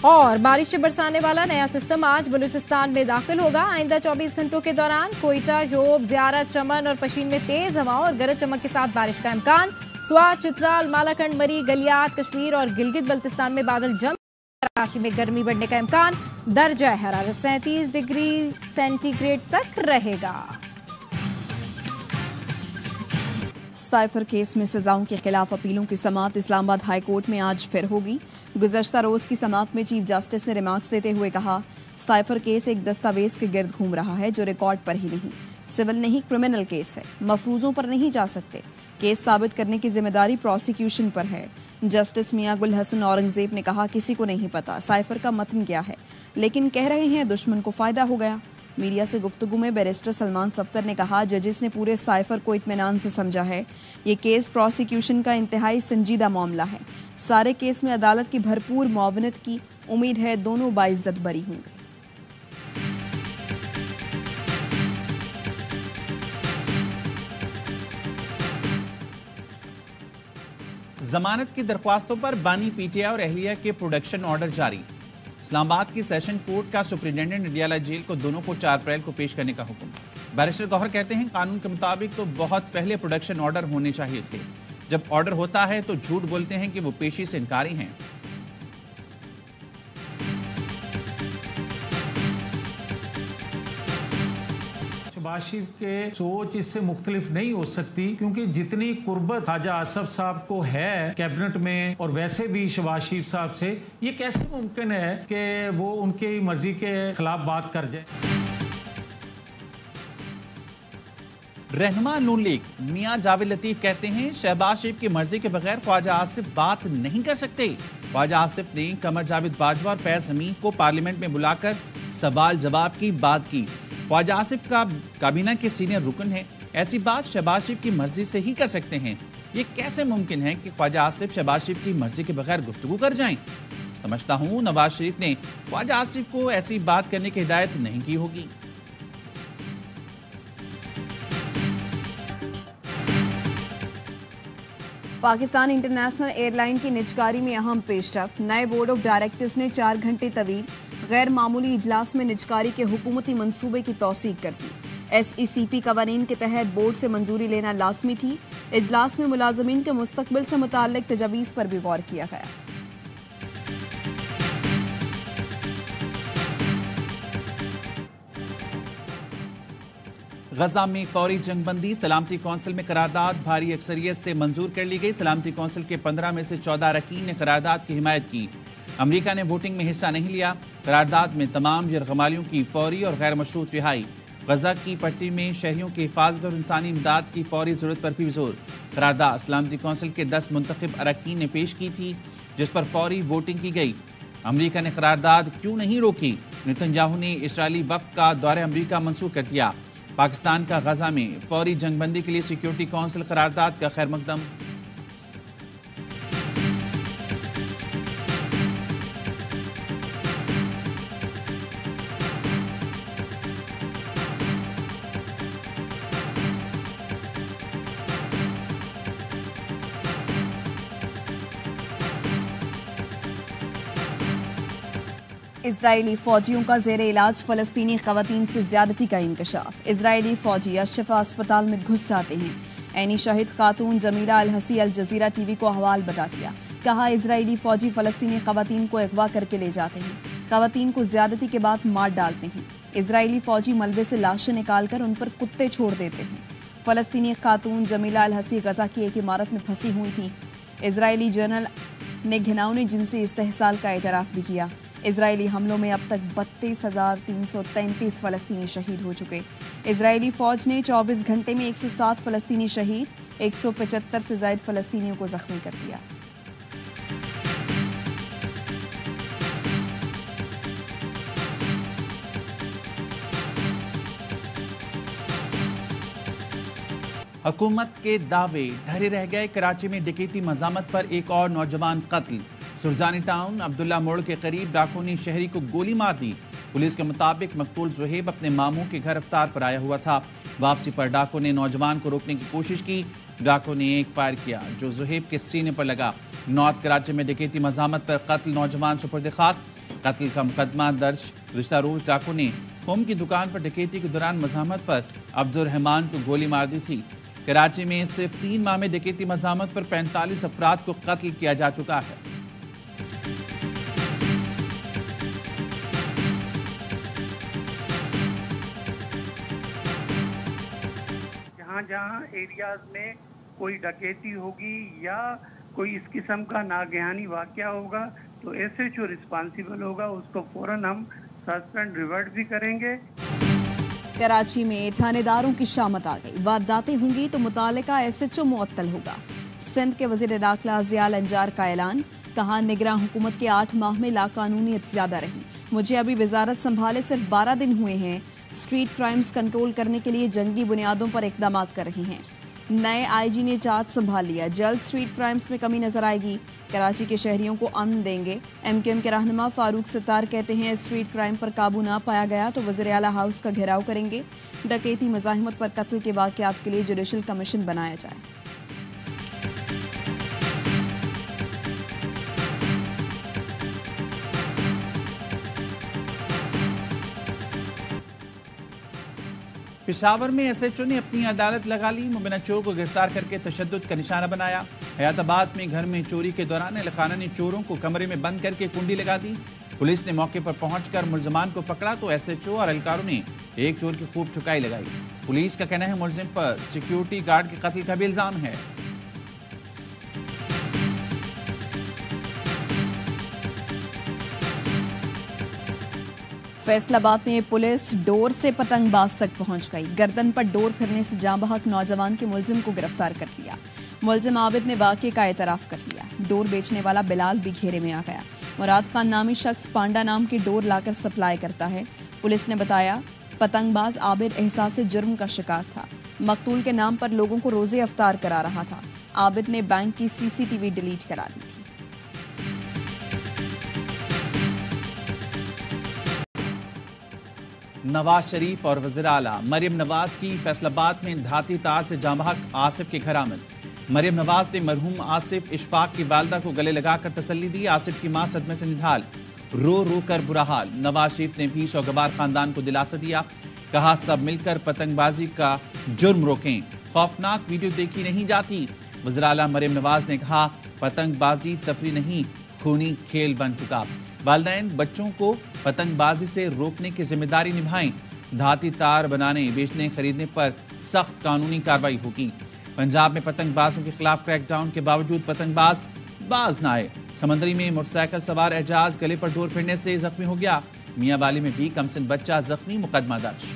और बारिश से बरसाने वाला नया सिस्टम आज बलूचिस्तान में दाखिल होगा। आइंदा 24 घंटों के दौरान कोयटा, जोब, ज़ियारत, चमन और पशीन में तेज हवाओं और गरज चमक के साथ बारिश का इम्कान। स्वात, चित्राल, मालाखंड, मरी, गलियात, कश्मीर और गिलगित बल्तिस्तान में बादल जम। कराची में गर्मी बढ़ने का इम्कान। दर्जा हरारत 37 डिग्री सेंटीग्रेड तक रहेगा। साइफर केस में सजाओं के खिलाफ अपीलों की समाअत इस्लामाबाद हाई कोर्ट में आज फिर होगी। गुज़श्ता रोज की समाअत में चीफ जस्टिस ने रिमार्क्स देते हुए कहा, साइफर केस एक दस्तावेज के गिर्द घूम रहा है जो रिकॉर्ड पर ही नहीं, सिविल नहीं क्रिमिनल केस है। मफरूजों पर नहीं जा सकते। केस साबित करने की जिम्मेदारी प्रोसिक्यूशन पर है। जस्टिस मियां गुल हसन औरंगजेब ने कहा, किसी को नहीं पता साइफर का मतन क्या है, लेकिन कह रहे हैं दुश्मन को फायदा हो गया। मीडिया से गुफ्तगू में बैरिस्टर सलमान सफ्तर ने कहा, जजिस ने पूरे साइफर को इत्मीनान से समझा है। ये केस प्रोसिक्यूशन का इंतहाई संजीदा मामला है। सारे केस में अदालत की भरपूर मुआवनत की उम्मीद है। दोनों बाइज्जत बरी होंगे। जमानत की दरख्वास्तों पर बानी पीटीआई और अहलिया के प्रोडक्शन ऑर्डर जारी। इस्लामाबाद की सेशन कोर्ट का सुप्रिंटेंडेंट अडियाला जेल को दोनों को 4 अप्रैल को पेश करने का हुक्म। बैरिस्टर गौहर कहते हैं, कानून के मुताबिक तो बहुत पहले प्रोडक्शन ऑर्डर होने चाहिए थे। जब ऑर्डर होता है तो झूठ बोलते हैं कि वो पेशी से इनकारी हैं। शहबाज शरीफ के सोच इससे मुख्तलिफ नहीं हो सकती, क्योंकि जितनी कुर्बत ख्वाजा आसफ साहब को है कैबिनेट में और वैसे भी शहबाज शरीफ साहब से, ये कैसे मुमकिन है कि वो उनकी मर्जी के खिलाफ बात कर जाए। रहनुमा नून लीग मियां जावेद लतीफ कहते हैं, शहबाज शरीफ की मर्जी के बगैर ख्वाजा आसिफ बात नहीं कर सकते। ख्वाजा आसिफ ने कमर जावेद बाजवा और फैज हमीद को पार्लियामेंट में बुलाकर सवाल जवाब की बात की। ख्वाजा आसिफ का काबीना के सीनियर रुकन है, ऐसी बात शहबाज शरीफ की मर्जी से ही कर सकते हैं। ये कैसे मुमकिन है कि ख्वाजा आसिफ शहबाज शरीफ की मर्जी के बगैर गुफ्तगू कर जाएं? समझता हूं नवाज शरीफ ने ख्वाजा आसिफ को ऐसी बात करने की हिदायत नहीं की होगी। पाकिस्तान इंटरनेशनल एयरलाइन की निजकारी में अहम पेशरफ्त। नए बोर्ड ऑफ डायरेक्टर्स ने 4 घंटे तवील गैर मामूली इजलास में निजकारी के हुकूमती मंसूबे की तौसीक कर दी। SECP कवानीन के तहत बोर्ड से मंजूरी लेना लाजमी थी। इजलास में मुलाजमीन के मुस्तकबिल से मुताल्लिक तजावीज़ पर भी गौर किया गया। गजा में फौरी जंगबंदी, सलामती कौंसिल में करारदाद भारी अक्सरियत से मंजूर कर ली गई। सलामती कौंसिल के 15 में से 14 अरकान ने करारदाद की हिमायत की। अमेरिका ने वोटिंग में हिस्सा नहीं लिया। करारदाद में तमाम यरगमालियों की फौरी और गैर मशरूत रिहाई। गजा की पट्टी में शहरियों की हिफाजत और इंसानी इमदाद की फौरी जरूरत पर भी जोर। करारदाद सलामती कौंसिल के 10 मुंतखब अरकान ने पेश की थी, जिस पर फौरी वोटिंग की गई। अमेरिका ने करारदाद क्यों नहीं रोकी? नेतन्याहू ने इजरायली वफ्द का दौरे अमेरिका मंसूख कर दिया। पाकिस्तान का गजा में फौरी जंगबंदी के लिए सिक्योरिटी काउंसिल करारदाद का खैर मकदम। इजरायली फौजियों का जेर इलाज फलस्तीनी खवातीन से ज्यादती का इंकशाफ। इजरायली फौजी अशफा अस्पताल में घुस जाते हैं। ऐनी शाहिद खातून जमीला अल हसी अल जजीरा टीवी को अहवाल बता दिया। कहा, इजरायली फौजी फलस्तीनी खवातीन को अगवा करके ले जाते हैं, खवातीन को ज्यादती के बाद मार डालते हैं। इजरायली फौजी मलबे से लाशें निकालकर उन पर कुत्ते छोड़ देते हैं। फलस्तीनी खातून जमीला अल हसी गजा की एक इमारत में फंसी हुई थी। इजरायली जनरल ने घिनौने जिनसी इस्तेहसाल का एतराफ भी किया। इजरायली हमलों में अब तक 32,333 फलस्तीनी शहीद हो चुके। इजरायली फौज ने 24 घंटे में 107 फलस्तीनी शहीद, 175 से ज्यादा फलस्तीनियों को जख्मी कर दिया। हुकूमत के दावे धरे रह गए। कराची में डकैती मजामत पर एक और नौजवान कत्ल। सुरजानी टाउन अब्दुल्ला मोड़ के करीब डाकुओं ने शहरी को गोली मार दी। पुलिस के मुताबिक मकतूल जुहेब अपने मामू के घर इफ्तार पर आया हुआ था। वापसी पर डाकुओं ने नौजवान को रोकने की कोशिश की। डाकुओं ने एक फायर किया जो जुहेब के सीने पर लगा। नॉर्थ कराची में डकैती मजामत पर कत्ल, नौजवान सुपुर्द खाक। कत्ल का मुकदमा दर्ज। गुज़िश्ता रोज डाकू ने होम की दुकान पर डकैती के दौरान मज़ाहमत पर अब्दुल रहमान को गोली मार दी थी। कराची में सिर्फ 3 माह में डकैती मज़ाहमत पर 45 अफराद को कत्ल किया जा चुका है। जहाँ एरियाज में कोई डकैती होगी या कोई इस किस्म का नागहानी वाकया होगा तो एसएचओ रिस्पांसिबल होगा, उसको फौरन हम सस्पेंड रिवर्ट भी करेंगे। कराची में थानेदारों की शामत आ गई। वारदातें होंगी तो मुतालिका एसएचओ मुअत्तल होगा। सिंध के वजीर दाखिला ज़ियाल अंजार का ऐलान। कहा, निगरान हुकूमत के 8 माह में लाकानूनियत ज्यादा रही। मुझे अभी वजारत संभाले सिर्फ 12 दिन हुए हैं। स्ट्रीट क्राइम्स कंट्रोल करने के लिए जंगी बुनियादों पर इकदाम कर रही हैं। नए आईजी ने चार्ज संभाल लिया। जल्द स्ट्रीट क्राइम्स में कमी नजर आएगी। कराची के शहरियों को अमन देंगे। एमकेएम के रहनुमा फारूक सत्तार कहते हैं, स्ट्रीट क्राइम पर काबू ना पाया गया तो वज़ीर आला हाउस का घेराव करेंगे। डकैती, मज़ाहिमत पर कत्ल के वाक़यात के लिए जुडिशल कमीशन बनाया जाए। पेशावर में एसएचओ ने अपनी अदालत लगा ली। मुबीना चोर को गिरफ्तार करके तशद्दुद का निशाना बनाया। हयाताबाद में घर में चोरी के दौरान अहलखाना ने चोरों को कमरे में बंद करके कुंडी लगा दी। पुलिस ने मौके पर पहुंचकर मुल्जिमान को पकड़ा तो एसएचओ और एहलकारों ने एक चोर की खूब ठुकाई लगाई। पुलिस का कहना है मुल्जिम पर सिक्योरिटी गार्ड के कत्ल का भी इल्जाम है। फैसलाबाद में पुलिस डोर से पतंगबाज तक पहुंच गई। गर्दन पर डोर फिरने से जाँ बहक नौजवान के मुल्जिम को गिरफ्तार कर लिया। मुल्जिम आबिद ने वाक़े का एतराफ़ कर लिया। डोर बेचने वाला बिलाल भी घेरे में आ गया। मुराद खान नामी शख्स पांडा नाम की डोर लाकर सप्लाई करता है। पुलिस ने बताया, पतंगबाज आबिद एहसास जुर्म का शिकार था। मकतूल के नाम पर लोगों को रोज़े अफ्तार करा रहा था। आबिद ने बैंक की सीसीटीवी डिलीट करा दी थी। नवाज शरीफ और वज़ीर आला मरियम नवाज की फैसलाबाद में धाती तार से जांबहक आसिफ के घर आमद। मरियम नवाज ने मरहूम आसिफ इशफाक की वालदा को गले लगाकर तसल्ली दी। आसिफ की मां सदमे से निढाल, रो रो कर बुरा हाल। नवाज शरीफ ने भी शौगबार खानदान को दिलासा दिया। कहा, सब मिलकर पतंगबाजी का जुर्म रोकें, खौफनाक वीडियो देखी नहीं जाती। वज़ीर आला मरियम नवाज ने कहा, पतंगबाजी तफरी नहीं, खूनी खेल बन चुका। वालिदैन बच्चों को पतंगबाजी से रोकने की जिम्मेदारी निभाएं। धाती तार बनाने, बेचने, खरीदने पर सख्त कानूनी कार्रवाई होगी। पंजाब में पतंगबाजों के खिलाफ क्रैकडाउन के बावजूद पतंगबाज बाज न आए। समंदरी में मोटरसाइकिल सवार एजाज गले पर डोर फिरने से जख्मी हो गया। मियांवाली में भी कमसिन बच्चा जख्मी, मुकदमा दर्ज।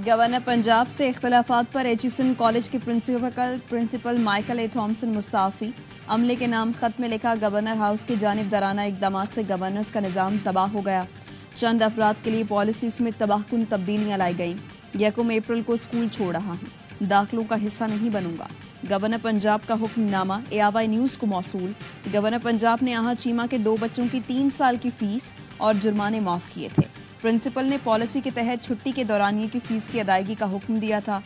गवर्नर पंजाब से इख्तलाफात पर एचिसन कॉलेज के प्रिंसिपल माइकल ए थॉमसन मुस्ताफी। अमले के नाम खत में लिखा, गवर्नर हाउस के जानिबदाराना इकदाम से गवर्नर्स का निज़ाम तबाह हो गया। चंद अफराद के लिए पॉलिसीज में तबाहकुन तब्दीलियाँ लाई गईं। 1 अप्रैल को स्कूल छोड़ रहा हूँ, दाखिलों का हिस्सा नहीं बनूंगा। गवर्नर पंजाब का हुक्मनामा एआवाई न्यूज़ को मौसूल। गवर्नर पंजाब ने यहाँ चीमा के 2 बच्चों की 3 साल की फीस और जुर्माने माफ़ किए थे। प्रिंसिपल ने पॉलिसी के तहत छुट्टी के दौरानिए की फीस की अदायगी का हुक्म दिया था।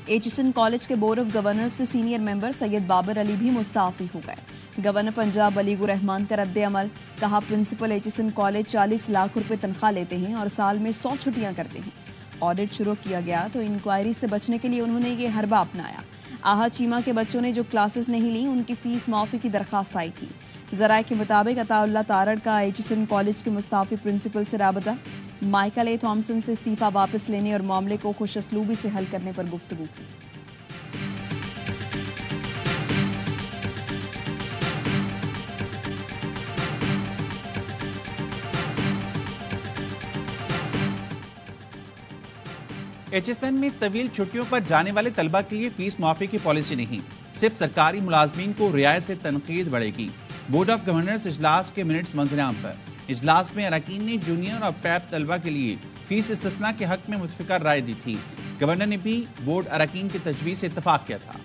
एचिसन कॉलेज के बोर्ड ऑफ गवर्नर्स के सीनियर मेंबर सैयद बाबर अली भी मुस्ताफी हो गए। गवर्नर पंजाब अलीगुर रहमान का रद्द अमल। कहा, प्रिंसिपल एचिसन कॉलेज 40 लाख रुपए तनख्वाह लेते हैं और साल में 100 छुट्टियां करते हैं। ऑडिट शुरू किया गया तो इंक्वायरी से बचने के लिए उन्होंने ये हरबा अपनाया। आहा चीमा के बच्चों ने जो क्लासेस नहीं ली, उनकी फीस माफी की दरखास्त आई थी। जराये के मुताबिक अताउल्लाह तारड़ का एचिसन कॉलेज के मुस्ताफी प्रिंसिपल से राबता। माइकल ए थॉमसन से इस्तीफा वापस लेने और मामले को खुशअस्लूबी से हल करने पर गुफ्तगू की। एचएसएन में तवील छुट्टियों पर जाने वाले तलबा के लिए फीस माफी की पॉलिसी नहीं, सिर्फ सरकारी मुलाजमीन को रियायत से तनकीद बढ़ेगी। बोर्ड ऑफ गवर्नर्स इजलास के मिनट्स मंजराम पर। इजलास में अरकान ने जूनियर और पैप तलबा के लिए फीस इस्तिस्ना के हक में मुतफिका राय दी थी। गवर्नर ने भी बोर्ड अरकान की तजवीज़ से इत्तफाक किया था।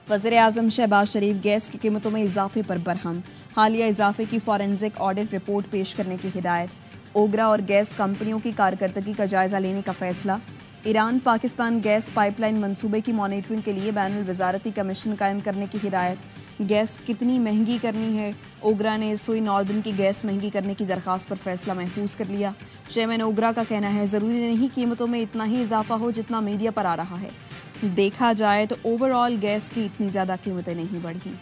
वज़ीर-ए-आज़म शहबाज शरीफ गैस की कीमतों में इजाफे पर बरहम, हालिया इजाफे की फॉरेंसिक ऑडिट रिपोर्ट पेश करने की हिदायत। ओगरा और गैस कंपनियों की कारकर्दगी का जायजा लेने का फैसला। ईरान पाकिस्तान गैस पाइपलाइन मंसूबे की मॉनिटरिंग के लिए बैनुल वज़ारती कमीशन कायम करने की हिदायत। गैस कितनी महंगी करनी है, ओगरा ने सोई नॉर्दर्न की गैस महंगी करने की दरख्वास्त पर फैसला महफूज कर लिया। चेयरमैन ओगरा का कहना है ज़रूरी नहीं कीमतों में इतना ही इजाफा हो जितना मीडिया पर आ रहा है। देखा जाए तो ओवरऑल गैस की इतनी ज़्यादा कीमतें नहीं बढ़ी।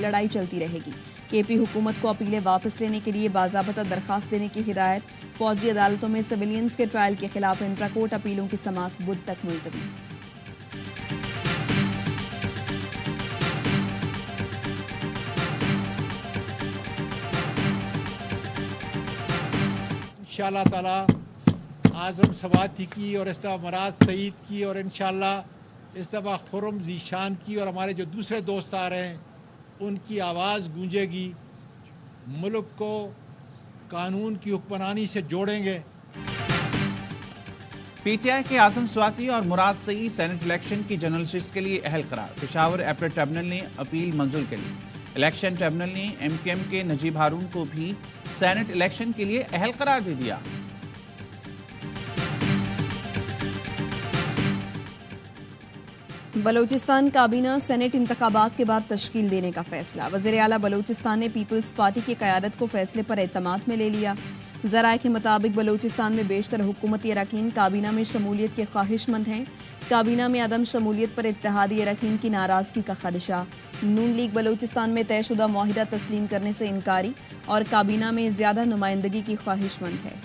लड़ाई चलती रहेगी। केपी हुकूमत को अपीलें वापस लेने के लिए बाज़ाबता दरखास्त देने की हिदायत। फौजी अदालतों में सिविलियंस के ट्रायल के खिलाफ इंट्राकोर्ट अपीलों की समाअत बुध तक मुलतवी। इंशाअल्लाह ताला आज़म सवाती की और इस दफ़ा मराज सईद की और इंशाअल्लाह इस दफ़ा खुरम ज़ीशान की और हमारे जो दूसरे दोस्त आ रहे हैं उनकी आवाज़ गूंजेगी। मुल्क को कानून की हुक्मरानी से जोड़ेंगे। पीटीआई के आज़म स्वाति और मुराद सईद सेनेट इलेक्शन की जर्नलिस्ट के लिए अहल करार। पेशावर एपलेट ट्रिब्यूनल ने अपील मंजूर कर ली। इलेक्शन ट्रिब्यूनल ने एमकेएम के नजीब हारून को भी सेनेट इलेक्शन के लिए अहल करार दे दिया। बलूचिस्तान काबीना सेनेट इंतखाबात के बाद तश्कील देने का फैसला। वज़ीर आला बलूचिस्तान ने पीपल्स पार्टी की क़यादत को फैसले पर एतमाद में ले लिया। ज़राए के मुताबिक बलूचिस्तान में बेशतर हुकूमती अरकान काबीना में शमूलियत के ख्वाहिशमंद हैं। काबीना में अदम शमूलियत पर इत्तेहादी अरकान की नाराज़गी का खदशा। नून लीग बलूचिस्तान में तयशुदा मुआहिदा तस्लीम करने से इनकारी और काबीना में ज़्यादा नुमाइंदगी की ख्वाहिशमंद है।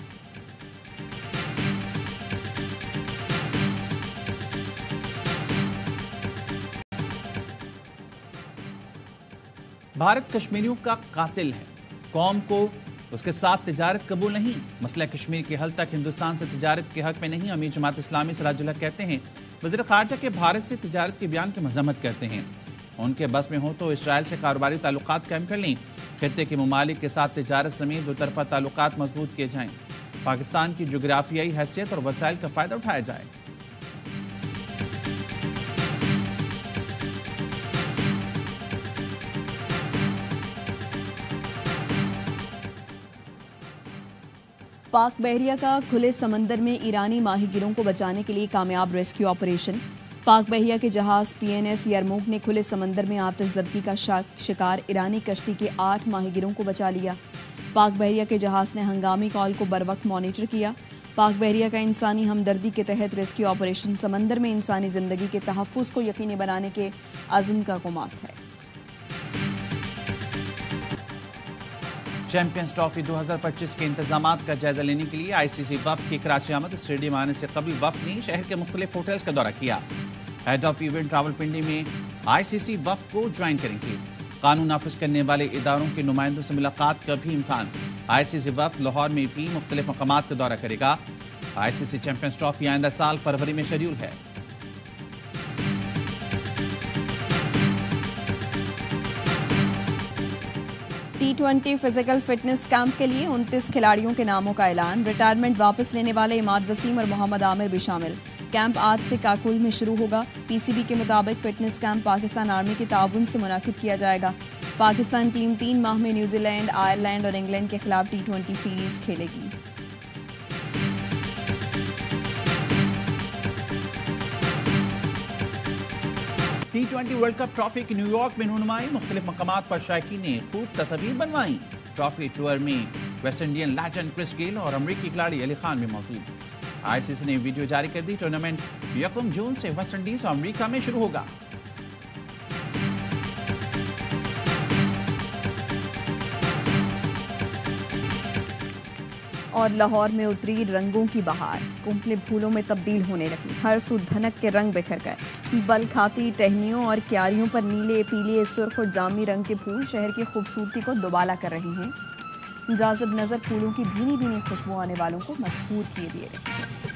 भारत कश्मीरियों का कातिल है, कौम को उसके साथ तिजारत कबूल नहीं। मसला कश्मीर के हल तक हिंदुस्तान से तिजारत के हक में नहीं। अमीर जमात इस्लामी सिराजुल हक कहते हैं वज़ीर ख़ारजा के भारत से तिजारत के बयान की मजम्मत करते हैं। उनके बस में हो तो इसराइल से कारोबारी ताल्लुकात कायम कर लें। खित्ते के ममालिक के साथ तिजारत समेत दो तरफा ताल्लुकात मजबूत किए जाएं। पाकिस्तान की जोग्राफियाई हैसियत और वसाइल का फ़ायदा उठाया जाए। पाक बहरिया का खुले समंदर में ईरानी माहीगिरों को बचाने के लिए कामयाब रेस्क्यू ऑपरेशन। पाक बहरिया के जहाज PNS यरमूक ने खुले समंदर में आतिशज़दगी का शिकार ईरानी कश्ती के 8 माहीगिरों को बचा लिया। पाक बहरिया के जहाज ने हंगामी कॉल को बरवक्त मॉनिटर किया। पाक बहरिया का इंसानी हमदर्दी के तहत रेस्क्यू ऑपरेशन समंदर में इंसानी ज़िंदगी के तहफ़्फ़ुज़ को यकीनी बनाने के अज़्म का गुमास है। चैंपियंस ट्रॉफी 2025 के इंतजामात का जायजा लेने के लिए ICC वफ़द की कराची आमद। स्टेडियम आने से कबल वफ़द ने शहर के मुख्तलिफ होटल्स का दौरा किया। हेड ऑफ इवेंट रावलपिंडी में ICC वफ़द को ज्वाइन करेंगे। कानून नाफिज करने वाले इदारों के नुमाइंदों से मुलाकात का भी इम्कान। ICC वफ़द लाहौर में भी मुख्तलिफ मकामात का दौरा करेगा। ICC चैंपियंस ट्रॉफी आइंदा साल फरवरी में शेड्यूल है। T20 फिजिकल फिटनेस कैंप के लिए 29 खिलाड़ियों के नामों का ऐलान। रिटायरमेंट वापस लेने वाले इमाद वसीम और मोहम्मद आमिर भी शामिल। कैंप आज से काकुल में शुरू होगा। PCB के मुताबिक फिटनेस कैंप पाकिस्तान आर्मी के ताउन से मुनाकिद किया जाएगा। पाकिस्तान टीम 3 माह में न्यूजीलैंड, आयरलैंड और इंग्लैंड के खिलाफ T20 सीरीज खेलेगी। T20 वर्ल्ड कप ट्रॉफी की न्यूयॉर्क में नुमाई। मुख्तलिफ मकामात पर शायकीन ने खूब तस्वीर बनवाई। ट्रॉफी टूर में West Indian legend Chris Gayle और अमरीकी खिलाड़ी अली खान भी मौजूद। ICC ने वीडियो जारी कर दी। टूर्नामेंट 1 जून से वेस्ट इंडीज और अमरीका में शुरू होगा। और लाहौर में उतरी रंगों की बहार। कुंपले फूलों में तब्दील होने लगी। हर सू धनक के रंग बिखर गए। बल खाती टहनियों और क्यारियों पर नीले, पीले, सुर्ख और जामनी रंग के फूल शहर की खूबसूरती को दुबाला कर रहे हैं। जाज़िब नज़र फूलों की भीनी भीनी खुशबू आने वालों को मसहूर किए दिए रहे हैं।